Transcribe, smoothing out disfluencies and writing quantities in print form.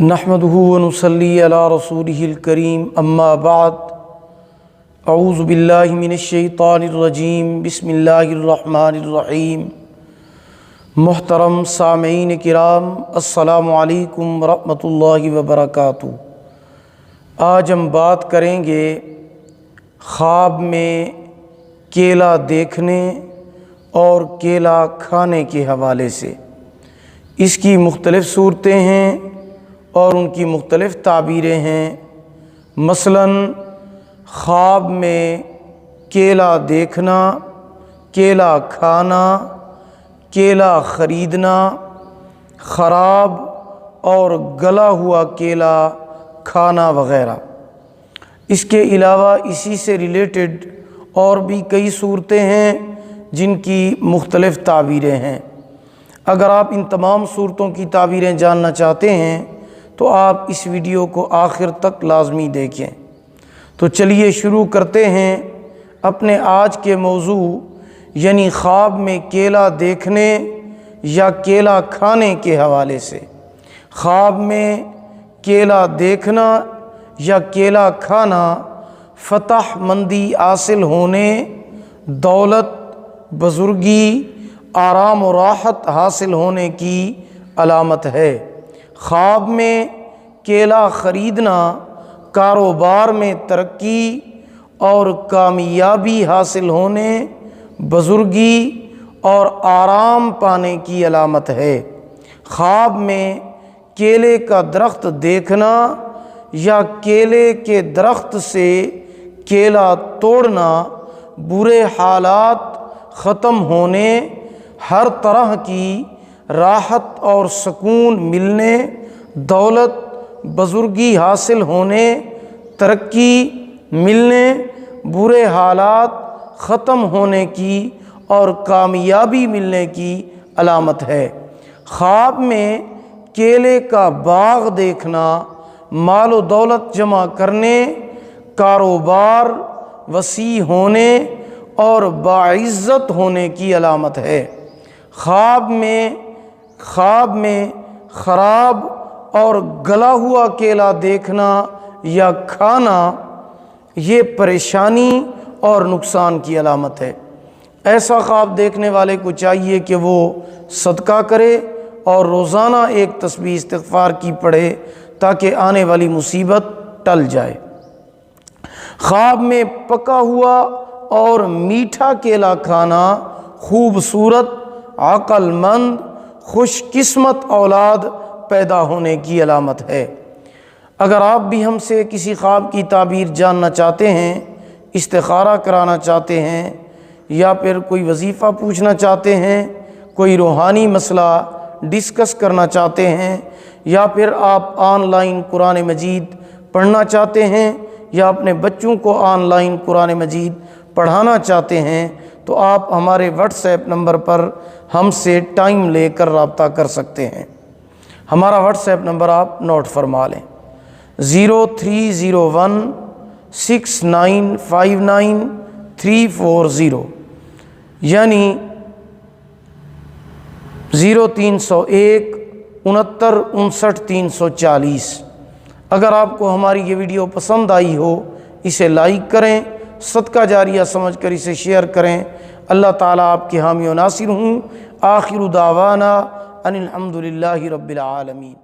نحمدہ ونصلی علی رسولہ الکریم اما بعد اعوذ باللہ من الشیطان الرجیم بسم اللہ الرحمن الرحیم۔ محترم سامعین کرام، السلام علیکم ورحمۃ اللہ وبرکاتہ۔ آج ہم بات کریں گے خواب میں کیلا دیکھنے اور کیلا کھانے کے حوالے سے۔ اس کی مختلف صورتیں ہیں اور ان کی مختلف تعبیریں ہیں۔ مثلاً خواب میں کیلا دیکھنا، کیلا کھانا، کیلا خریدنا، خراب اور گلا ہوا کیلا کھانا وغیرہ۔ اس کے علاوہ اسی سے ریلیٹڈ اور بھی کئی صورتیں ہیں جن کی مختلف تعبیریں ہیں۔ اگر آپ ان تمام صورتوں کی تعبیریں جاننا چاہتے ہیں تو آپ اس ویڈیو کو آخر تک لازمی دیکھیں۔ تو چلیے شروع کرتے ہیں اپنے آج کے موضوع یعنی خواب میں کیلا دیکھنے یا کیلا کھانے کے حوالے سے۔ خواب میں کیلا دیکھنا یا کیلا کھانا فتح مندی حاصل ہونے، دولت، بزرگی، آرام و راحت حاصل ہونے کی علامت ہے۔ خواب میں کیلا خریدنا کاروبار میں ترقی اور کامیابی حاصل ہونے، بزرگی اور آرام پانے کی علامت ہے۔ خواب میں کیلے کا درخت دیکھنا یا کیلے کے درخت سے کیلا توڑنا برے حالات ختم ہونے، ہر طرح کی راحت اور سکون ملنے، دولت، بزرگی حاصل ہونے، ترقی ملنے، برے حالات ختم ہونے کی اور کامیابی ملنے کی علامت ہے۔ خواب میں کیلے کا باغ دیکھنا مال و دولت جمع کرنے، کاروبار وسیع ہونے اور باعزت ہونے کی علامت ہے۔ خواب میں خراب اور گلا ہوا کیلا دیکھنا یا کھانا یہ پریشانی اور نقصان کی علامت ہے۔ ایسا خواب دیکھنے والے کو چاہیے کہ وہ صدقہ کرے اور روزانہ ایک تسبیح استغفار کی پڑھے تاکہ آنے والی مصیبت ٹل جائے۔ خواب میں پکا ہوا اور میٹھا کیلا کھانا خوبصورت، عقل مند، خوش قسمت اولاد پیدا ہونے کی علامت ہے۔ اگر آپ بھی ہم سے کسی خواب کی تعبیر جاننا چاہتے ہیں، استخارہ کرانا چاہتے ہیں یا پھر کوئی وظیفہ پوچھنا چاہتے ہیں، کوئی روحانی مسئلہ ڈسکس کرنا چاہتے ہیں، یا پھر آپ آن لائن قرآن مجید پڑھنا چاہتے ہیں یا اپنے بچوں کو آن لائن قرآن مجید پڑھانا چاہتے ہیں تو آپ ہمارے واٹس ایپ نمبر پر ہم سے ٹائم لے کر رابطہ کر سکتے ہیں۔ ہمارا واٹس ایپ نمبر آپ نوٹ فرما لیں، 03016959 یعنی 0301 69 59 340۔ اگر آپ کو ہماری یہ ویڈیو پسند آئی ہو اسے لائک کریں، صدقہ جاریہ سمجھ کر اسے شیئر کریں۔ اللہ تعالیٰ آپ کے حامی و ناصر ہوں۔ آخر دعوانا ان الحمد للہ رب العالمین۔